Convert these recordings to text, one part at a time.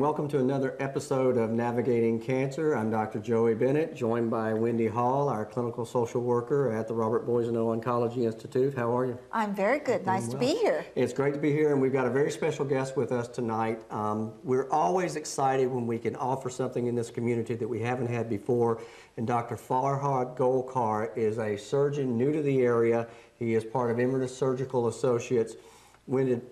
welcome to another episode of Navigating Cancer. I'm Dr. Joey Bennett, joined by Wendy Hall, our clinical social worker at the Robert Boisano Oncology Institute. How are you? I'm very good. Nice to be here. It's great to be here, and we've got a very special guest with us tonight. We're always excited when we can offer something in this community that we haven't had before, and Dr. Farhad Golkar is a surgeon new to the area. He is part of Emeritus Surgical Associates.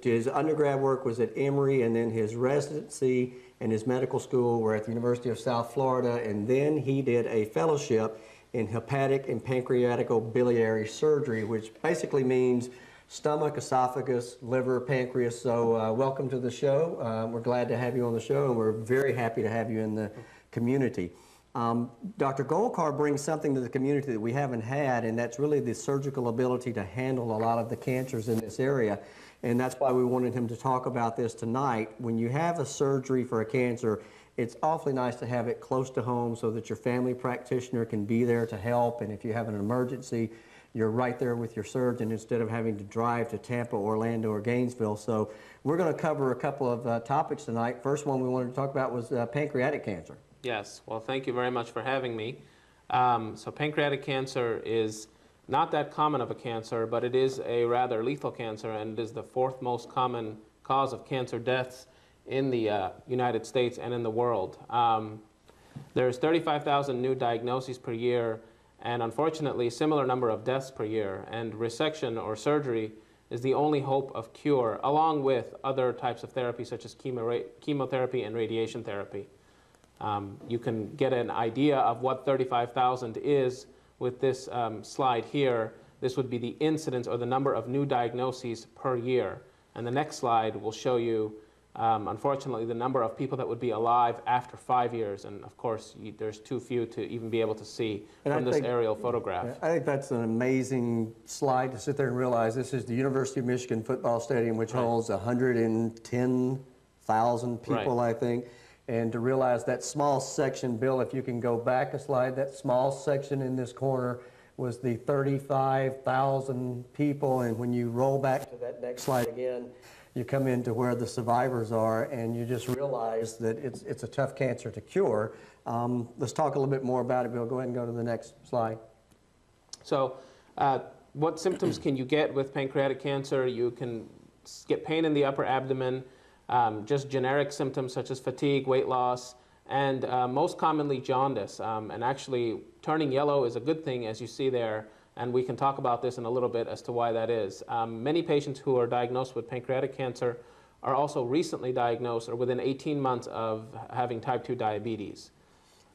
His undergrad work was at Emory, and then his residency and his medical school were at the University of South Florida, and then he did a fellowship in hepatic and pancreaticobiliary surgery, which basically means stomach, esophagus, liver, pancreas. So welcome to the show. We're glad to have you on the show, and we're very happy to have you in the community. Dr. Golkar brings something to the community that we haven't had, and that's really the surgical ability to handle a lot of the cancers in this area. And that's why we wanted him to talk about this tonight. When you have a surgery for a cancer, it's awfully nice to have it close to home so that your family practitioner can be there to help. And if you have an emergency, you're right there with your surgeon instead of having to drive to Tampa, Orlando, or Gainesville. So we're going to cover a couple of topics tonight. First one we wanted to talk about was pancreatic cancer. Yes, well, thank you very much for having me. So pancreatic cancer is not that common of a cancer, but it is a rather lethal cancer, and it is the fourth most common cause of cancer deaths in the United States and in the world. There's 35,000 new diagnoses per year, and unfortunately, similar number of deaths per year. And resection or surgery is the only hope of cure, along with other types of therapy such as chemotherapy and radiation therapy. You can get an idea of what 35,000 is with this slide here. This would be the incidence or the number of new diagnoses per year. And the next slide will show you, unfortunately, the number of people that would be alive after 5 years. And of course, there's too few to even be able to see from this aerial photograph. I think that's an amazing slide to sit there and realize this is the University of Michigan football stadium, which holds 110,000 people, I think. And to realize that small section, Bill, if you can go back a slide, that small section in this corner was the 35,000 people. And when you roll back to that next slide again, you come into where the survivors are, and you just realize that it's a tough cancer to cure. Let's talk a little bit more about it, Bill. Go ahead and go to the next slide. So what symptoms can you get with pancreatic cancer? You can get pain in the upper abdomen, just generic symptoms such as fatigue, weight loss, and most commonly jaundice. And actually, turning yellow is a good thing, as you see there, and we can talk about this in a little bit as to why that is. Many patients who are diagnosed with pancreatic cancer are also recently diagnosed or within 18 months of having type 2 diabetes.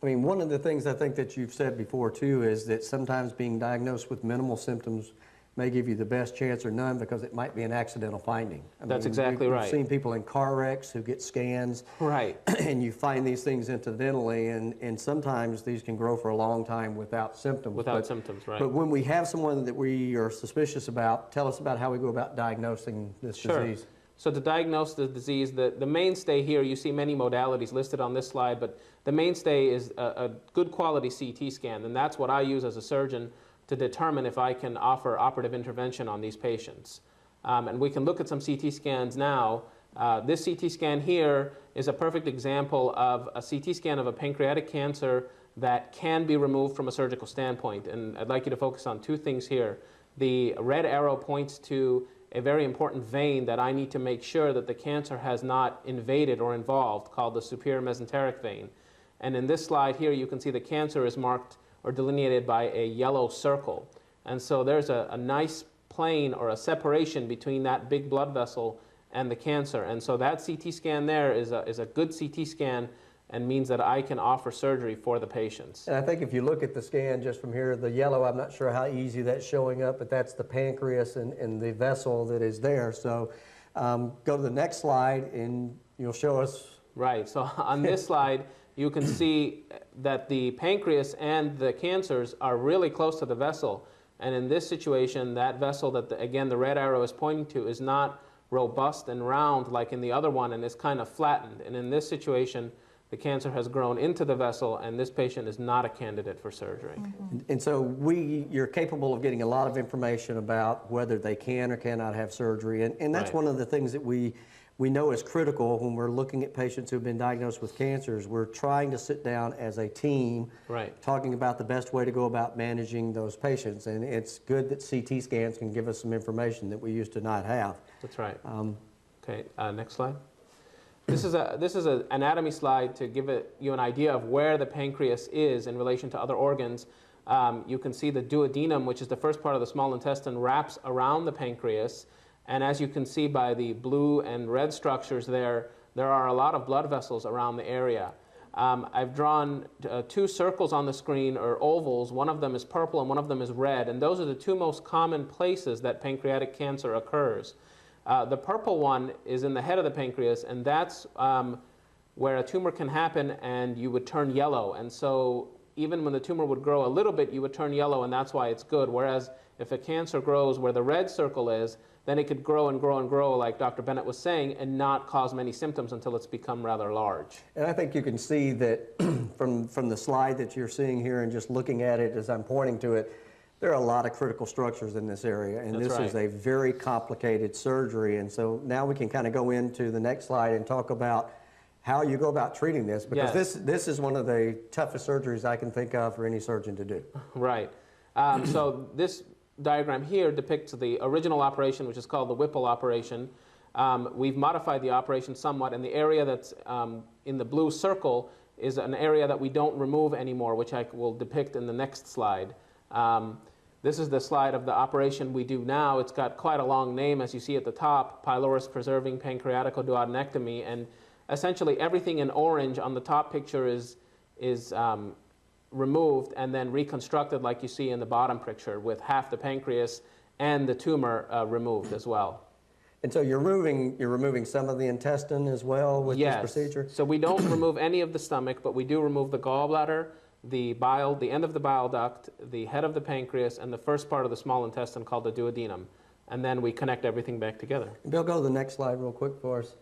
I mean, one of the things I think that you've said before, too, is that sometimes being diagnosed with minimal symptoms may give you the best chance or none because it might be an accidental finding. That's exactly right. We've seen people in car wrecks who get scans. Right. And you find these things incidentally, and sometimes these can grow for a long time without symptoms. Without symptoms, right. But when we have someone that we are suspicious about, tell us about how we go about diagnosing this disease. So to diagnose the disease, the mainstay here, you see many modalities listed on this slide, but the mainstay is a good quality CT scan, and that's what I use as a surgeon to determine if I can offer operative intervention on these patients. And we can look at some CT scans now. This CT scan here is a perfect example of a CT scan of a pancreatic cancer that can be removed from a surgical standpoint. And I'd like you to focus on two things here. The red arrow points to a very important vein that I need to make sure that the cancer has not invaded or involved, called the superior mesenteric vein. And in this slide here, you can see the cancer is marked or delineated by a yellow circle. And so there's a nice plane or a separation between that big blood vessel and the cancer. And so that CT scan there is a good CT scan and means that I can offer surgery for the patients. And I think if you look at the scan just from here, the yellow, I'm not sure how easy that's showing up, but that's the pancreas and the vessel that is there. So go to the next slide and you'll show us. Right, so on this slide, you can see that the pancreas and the cancers are really close to the vessel. And in this situation, that vessel that, again, the red arrow is pointing to is not robust and round like in the other one, and it's kind of flattened. And in this situation, the cancer has grown into the vessel, and this patient is not a candidate for surgery. Mm-hmm. And so you're capable of getting a lot of information about whether they can or cannot have surgery. And that's one of the things that we we know is critical when we're looking at patients who've been diagnosed with cancers. We're trying to sit down as a team, talking about the best way to go about managing those patients. And it's good that CT scans can give us some information that we used to not have. That's right. Okay, next slide. This is an anatomy slide to give you an idea of where the pancreas is in relation to other organs. You can see the duodenum, which is the first part of the small intestine, wraps around the pancreas. And as you can see by the blue and red structures there are a lot of blood vessels around the area. I've drawn two circles on the screen, or ovals. One of them is purple and one of them is red. And those are the two most common places that pancreatic cancer occurs. The purple one is in the head of the pancreas, and that's where a tumor can happen and you would turn yellow. And so even when the tumor would grow a little bit, you would turn yellow, and that's why it's good. Whereas if a cancer grows where the red circle is, then it could grow and grow and grow, like Dr. Bennett was saying, and not cause many symptoms until it's become rather large. And I think you can see that from the slide that you're seeing here and just looking at it as I'm pointing to it, there are a lot of critical structures in this area, and this is a very complicated surgery. And so now we can kind of go into the next slide and talk about how you go about treating this, because this is one of the toughest surgeries I can think of for any surgeon to do. Right. So this diagram here depicts the original operation, which is called the Whipple operation. We've modified the operation somewhat, and the area that's in the blue circle is an area that we don't remove anymore, which I will depict in the next slide. This is the slide of the operation we do now. It's got quite a long name, as you see at the top, Pylorus preserving Pancreaticoduodenectomy, and essentially everything in orange on the top picture is removed and then reconstructed like you see in the bottom picture, with half the pancreas and the tumor removed as well. And so you're removing some of the intestine as well with this procedure? So we don't remove any of the stomach, but we do remove the gallbladder, the bile, the end of the bile duct, the head of the pancreas, and the first part of the small intestine called the duodenum. And then we connect everything back together. Bill, go to the next slide real quick for us.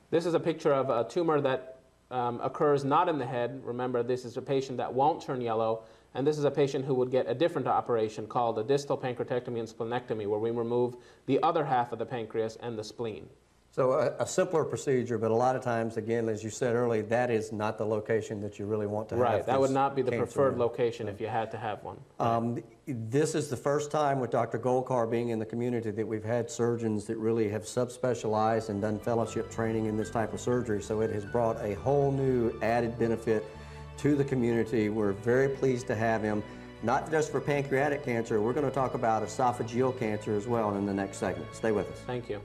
This is a picture of a tumor that occurs not in the head. Remember, this is a patient that won't turn yellow. And this is a patient who would get a different operation called a distal pancreatectomy and splenectomy, where we remove the other half of the pancreas and the spleen. So a simpler procedure, but a lot of times, again, as you said earlier, that is not the location that you really want to have. Right, that would not be the preferred location if you had to have one. This is the first time with Dr. Golkar being in the community that we've had surgeons that really have subspecialized and done fellowship training in this type of surgery. So it has brought a whole new added benefit to the community. We're very pleased to have him, not just for pancreatic cancer. We're going to talk about esophageal cancer as well in the next segment. Stay with us. Thank you.